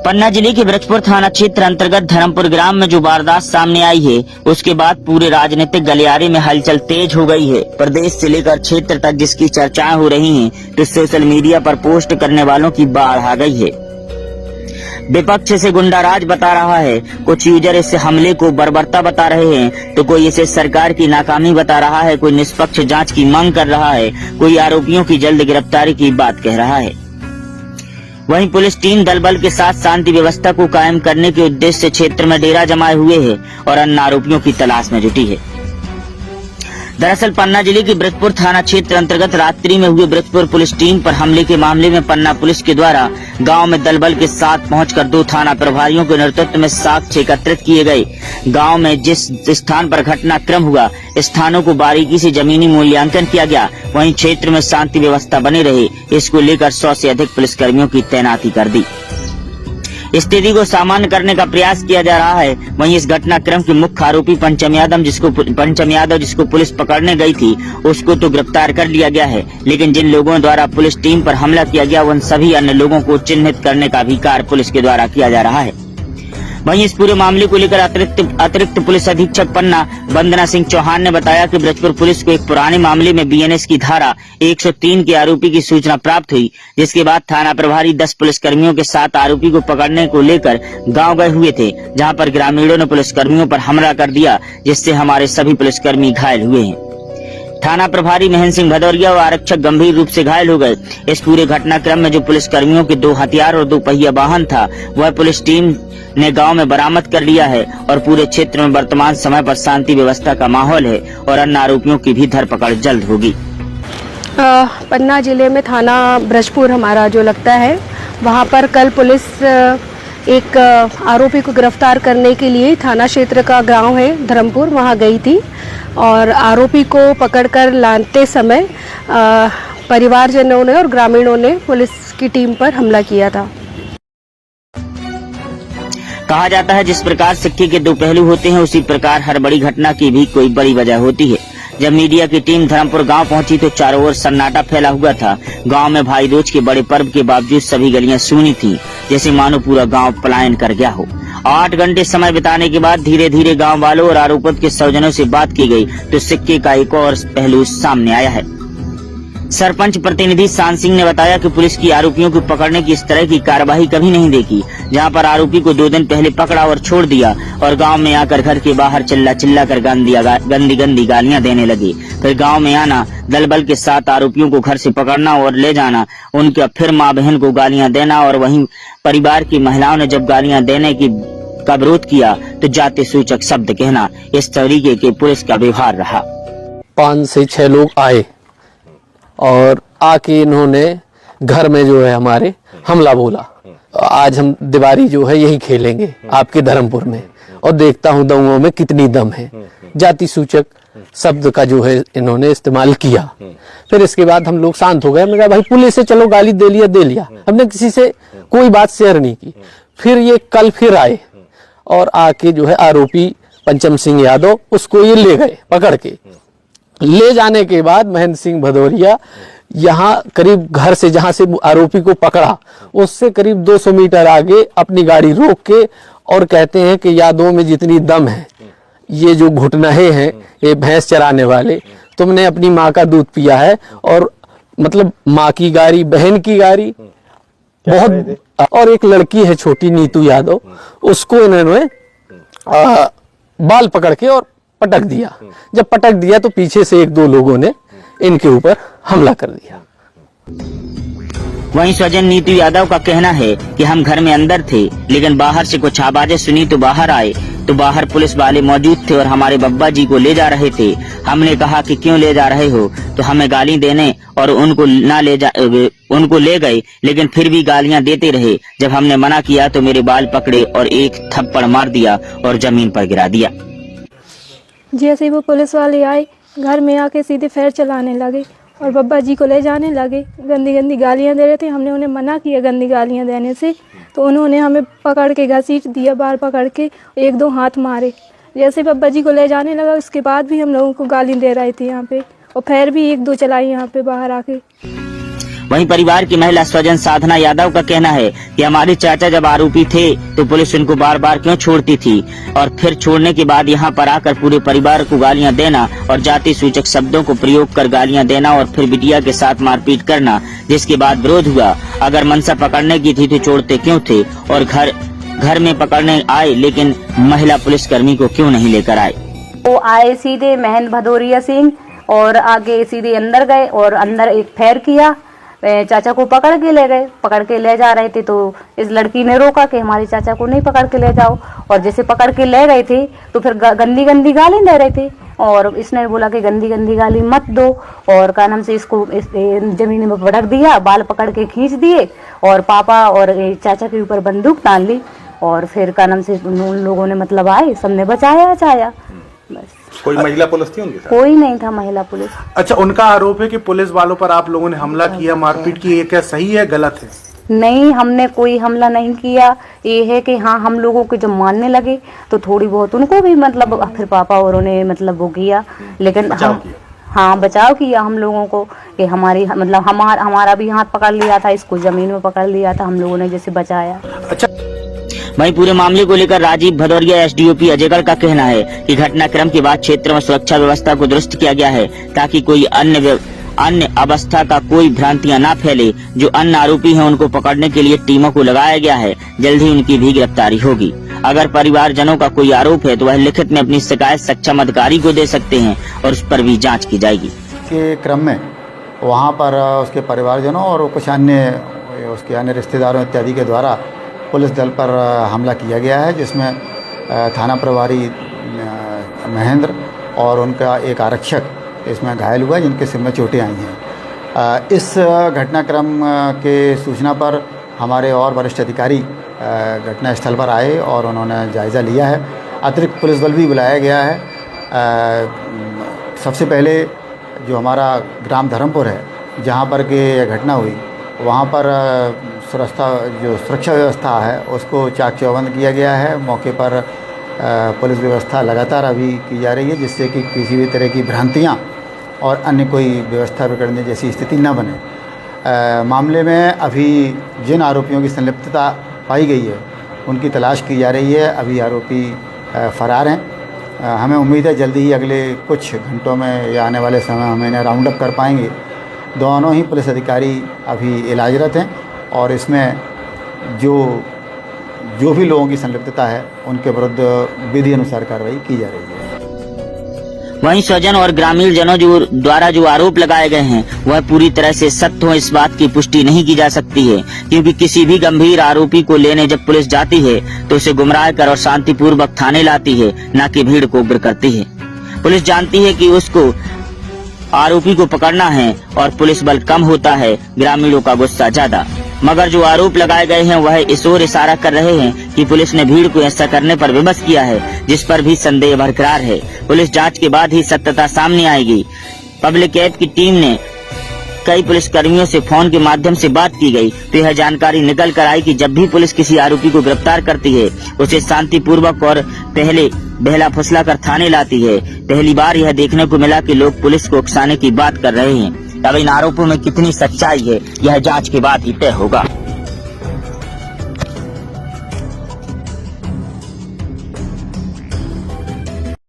पन्ना जिले के ब्रजपुर थाना क्षेत्र अंतर्गत धर्मपुर ग्राम में जो वारदात सामने आई है, उसके बाद पूरे राजनीतिक गलियारे में हलचल तेज हो गई है। प्रदेश से लेकर क्षेत्र तक जिसकी चर्चाएं हो रही हैं, तो सोशल मीडिया पर पोस्ट करने वालों की बाढ़ आ गई है। विपक्ष इसे गुंडाराज बता रहा है, कुछ यूजर इस हमले को बर्बरता बता रहे हैं, तो कोई इसे सरकार की नाकामी बता रहा है, कोई निष्पक्ष जांच की मांग कर रहा है, कोई आरोपियों की जल्द गिरफ्तारी की बात कह रहा है। वहीं पुलिस टीम दल बल के साथ शांति व्यवस्था को कायम करने के उद्देश्य से क्षेत्र में डेरा जमाए हुए है और अन्य आरोपियों की तलाश में जुटी है। दरअसल पन्ना जिले के ब्रजपुर थाना क्षेत्र अंतर्गत रात्रि में हुए ब्रजपुर पुलिस टीम पर हमले के मामले में पन्ना पुलिस के द्वारा गांव में दल बल के साथ पहुंचकर 2 थाना प्रभारियों के नेतृत्व में साक्ष्य एकत्रित किए गए। गांव में जिस स्थान पर घटनाक्रम हुआ, स्थानों को बारीकी से जमीनी मूल्यांकन किया गया। वहीं क्षेत्र में शांति व्यवस्था बनी रहे, इसको लेकर 100 से अधिक पुलिसकर्मियों की तैनाती कर दी। स्थिति को सामान्य करने का प्रयास किया जा रहा है। वहीं इस घटनाक्रम के मुख्य आरोपी पंचम यादव जिसको पुलिस पकड़ने गई थी, उसको तो गिरफ्तार कर लिया गया है, लेकिन जिन लोगों द्वारा पुलिस टीम पर हमला किया गया, उन सभी अन्य लोगों को चिन्हित करने का भी कार्य पुलिस के द्वारा किया जा रहा है। वहीं इस पूरे मामले को लेकर अतिरिक्त पुलिस अधीक्षक पन्ना वंदना सिंह चौहान ने बताया कि ब्रजपुर पुलिस को एक पुराने मामले में बीएनएस की धारा 103 के आरोपी की सूचना प्राप्त हुई, जिसके बाद थाना प्रभारी 10 पुलिसकर्मियों के साथ आरोपी को पकड़ने को लेकर गांव गए हुए थे, जहां पर ग्रामीणों ने पुलिसकर्मियों पर हमला कर दिया, जिससे हमारे सभी पुलिसकर्मी घायल हुए हैं। थाना प्रभारी महेंद्र सिंह भदौरिया और आरक्षक गंभीर रूप से घायल हो गए। इस पूरे घटनाक्रम में जो पुलिसकर्मियों के 2 हथियार और 2 पहिया वाहन था, वह पुलिस टीम ने गांव में बरामद कर लिया है और पूरे क्षेत्र में वर्तमान समय पर शांति व्यवस्था का माहौल है और अन्य आरोपियों की भी धरपकड़ जल्द होगी। पन्ना जिले में थाना ब्रजपुर हमारा जो लगता है, वहां पर कल पुलिस एक आरोपी को गिरफ्तार करने के लिए थाना क्षेत्र का गांव है धर्मपुर, वहां गई थी और आरोपी को पकड़कर लाते समय परिवारजनों ने और ग्रामीणों ने पुलिस की टीम पर हमला किया था। कहा जाता है, जिस प्रकार सिक्के के 2 पहलू होते हैं, उसी प्रकार हर बड़ी घटना की भी कोई बड़ी वजह होती है। जब मीडिया की टीम धर्मपुर गांव पहुंची तो चारों ओर सन्नाटा फैला हुआ था। गांव में भाई दूज के बड़े पर्व के बावजूद सभी गलियां सूनी थी, जैसे मानो पूरा गांव पलायन कर गया हो। 8 घंटे समय बिताने के बाद धीरे धीरे गांव वालों और आरोपित के स्वजनों से बात की गई तो सिक्के का एक और पहलू सामने आया है। सरपंच प्रतिनिधि शान सिंह ने बताया कि पुलिस की आरोपियों को पकड़ने की इस तरह की कार्यवाही कभी नहीं देखी, जहां पर आरोपी को 2 दिन पहले पकड़ा और छोड़ दिया और गांव में आकर घर के बाहर चिल्ला कर गंदी गालियां देने लगे। फिर गांव में आना, दल बल के साथ आरोपियों को घर से पकड़ना और ले जाना, उनके फिर माँ बहन को गालियां देना और वहीं परिवार की महिलाओं ने जब गालियां देने का विरोध किया तो जाति सूचक शब्द कहना, इस तरीके के पुलिस का व्यवहार रहा। 5 से 6 लोग आए और आके इन्होंने घर में जो है हमारे हमला बोला, आज हम दिवाली जो है यही खेलेंगे आपके धर्मपुर में और देखता हूँ दमुओं में कितनी दम है। जाति सूचक शब्द का जो है इन्होंने इस्तेमाल किया। फिर इसके बाद हम लोग शांत हो गए। हमने कहा भाई पुलिस से चलो गाली दे लिया। हमने किसी से कोई बात शेयर नहीं की। फिर ये कल फिर आए और आके जो है आरोपी पंचम सिंह यादव, उसको ये ले गए पकड़ के। ले जाने के बाद महेंद्र सिंह भदौरिया यहाँ करीब घर से जहां से आरोपी को पकड़ा, उससे करीब 200 मीटर आगे अपनी गाड़ी रोक के और कहते हैं कि यादों में जितनी दम है, ये जो घुटनहे हैं, ये भैंस चराने वाले, तुमने अपनी माँ का दूध पिया है। और मतलब माँ की गाड़ी, बहन की गाड़ी बहुत। और एक लड़की है छोटी नीतू यादव, उसको इन्होंने बाल पकड़ के और पटक दिया। जब पटक दिया तो पीछे से 1-2 लोगों ने इनके ऊपर हमला कर दिया। वहीं स्वजन नीतू यादव का कहना है कि हम घर में अंदर थे, लेकिन बाहर से कुछ आवाजें सुनी तो बाहर आए तो बाहर पुलिस वाले मौजूद थे और हमारे बब्बा जी को ले जा रहे थे। हमने कहा कि क्यों ले जा रहे हो, तो हमें गाली देने और उनको ले गए, लेकिन फिर भी गालियां देते रहे। जब हमने मना किया तो मेरे बाल पकड़े और एक थप्पड़ मार दिया और जमीन पर गिरा दिया। जैसे वो पुलिस वाले आए, घर में आके सीधे फैर चलाने लगे और बब्बा जी को ले जाने लगे। गंदी गालियां दे रहे थे। हमने उन्हें मना किया गंदी गालियां देने से, तो उन्होंने हमें पकड़ के घसीट दिया, बाल पकड़ के 1-2 हाथ मारे। जैसे बब्बा जी को ले जाने लगा, उसके बाद भी हम लोगों को गाली दे रहे थे यहाँ पे, और फैर भी 1-2 चलाई यहाँ पे बाहर आके। वहीं परिवार की महिला स्वजन साधना यादव का कहना है कि हमारे चाचा जब आरोपी थे तो पुलिस उनको बार बार क्यों छोड़ती थी, और फिर छोड़ने के बाद यहाँ पर आकर पूरे परिवार को गालियां देना और जाति सूचक शब्दों को प्रयोग कर गालियां देना और फिर बिटिया के साथ मारपीट करना, जिसके बाद विरोध हुआ। अगर मनसा पकड़ने की थी तो छोड़ते क्यों थे, और घर में पकड़ने आए लेकिन महिला पुलिसकर्मी को क्यों नहीं लेकर आए। वो आए सीधे महेंद्र भदौरिया सिंह और आगे सीधे अंदर गए और अंदर एक फेर किया, चाचा को पकड़ के ले गए। पकड़ के ले जा रहे थे तो इस लड़की ने रोका कि हमारे चाचा को नहीं पकड़ के ले जाओ, और जैसे पकड़ के ले गए थे तो फिर गंदी गंदी गाली दे रहे थे, और इसने बोला कि गंदी गंदी गाली मत दो, और का नाम से इसको जमीन में पटक दिया, बाल पकड़ के खींच दिए और पापा और चाचा के ऊपर बंदूक तान ली, और फिर का नाम से उन लोगों ने मतलब आए, सबने बचाया। बस कोई महिला पुलिस थी उनके साथ? कोई नहीं था महिला पुलिस। अच्छा, उनका आरोप है कि पुलिस वालों पर आप लोगों ने हमला किया, मारपीट की, ये क्या सही है गलत है? नहीं, हमने कोई हमला नहीं किया। ये है कि हाँ, हम लोगों को जब मानने लगे तो थोड़ी बहुत उनको भी मतलब फिर पापा और उन्हें मतलब वो किया, लेकिन हाँ बचाव किया हम लोगों को कि हमारी मतलब हमारा भी हाथ पकड़ लिया था, इसको जमीन में पकड़ लिया था, हम लोगों ने जैसे बचाया। अच्छा, वहीं पूरे मामले को लेकर राजीव भदौरिया एसडीओपी अजयगढ़ का कहना है कि घटनाक्रम के बाद क्षेत्र में सुरक्षा व्यवस्था को दुरुस्त किया गया है ताकि कोई अन्य अवस्था का कोई भ्रांतियां ना फैले। जो अन्य आरोपी हैं उनको पकड़ने के लिए टीमों को लगाया गया है, जल्द ही उनकी भी गिरफ्तारी होगी। अगर परिवारजनों का कोई आरोप है तो वह लिखित में अपनी शिकायत सक्षम अधिकारी को दे सकते हैं और उस पर भी जाँच की जाएगी। के क्रम में वहाँ पर उसके परिवारजनों और कुछ उसके अन्य रिश्तेदारों इत्यादि के द्वारा पुलिस दल पर हमला किया गया है, जिसमें थाना प्रभारी महेंद्र और उनका एक आरक्षक इसमें घायल हुआ, जिनके सिर में चोटें आई हैं। इस घटनाक्रम के सूचना पर हमारे और वरिष्ठ अधिकारी घटनास्थल पर आए और उन्होंने जायज़ा लिया है। अतिरिक्त पुलिस बल भी बुलाया गया है। सबसे पहले जो हमारा ग्राम धर्मपुर है, जहाँ पर के घटना हुई, वहाँ पर सुरक्षा व्यवस्था है उसको चाक चौबंद किया गया है। मौके पर पुलिस व्यवस्था लगातार अभी की जा रही है, जिससे कि किसी भी तरह की भ्रांतियाँ और अन्य कोई व्यवस्था बिगड़ने जैसी स्थिति न बने। मामले में अभी जिन आरोपियों की संलिप्तता पाई गई है उनकी तलाश की जा रही है। अभी आरोपी फरार हैं। हमें उम्मीद है जल्दी ही अगले कुछ घंटों में या आने वाले समय हम इन्हें राउंड अप कर पाएंगे। दोनों ही पुलिस अधिकारी अभी इलाजरत हैं और इसमें जो भी लोगों की संलिप्तता है उनके विरुद्ध विधि अनुसार कार्रवाई की जा रही है। वहीं स्वजन और ग्रामीण जनों द्वारा जो आरोप लगाए गए हैं वह पूरी तरह से सत्य हो, इस बात की पुष्टि नहीं की जा सकती है, क्योंकि किसी भी गंभीर आरोपी को लेने जब पुलिस जाती है तो उसे गुमराह कर और शांतिपूर्वक थाने लाती है, न कि भीड़ को उग्र करती है। पुलिस जानती है कि उसको आरोपी को पकड़ना है और पुलिस बल कम होता है, ग्रामीणों का गुस्सा ज्यादा। मगर जो आरोप लगाए गए हैं वह इस ओर इशारा कर रहे हैं कि पुलिस ने भीड़ को ऐसा करने पर विवश किया है, जिस पर भी संदेह बरकरार है। पुलिस जांच के बाद ही सत्यता सामने आएगी। पब्लिक ऐप की टीम ने कई पुलिसकर्मियों से फोन के माध्यम से बात की गई तो यह जानकारी निकल कर आई कि जब भी पुलिस किसी आरोपी को गिरफ्तार करती है उसे शांतिपूर्वक और पहले बहला फुसला कर थाने लाती है। पहली बार यह देखने को मिला कि लोग पुलिस को उकसाने की बात कर रहे हैं। अब इन आरोपों में कितनी सच्चाई है यह जांच के बाद ही तय होगा।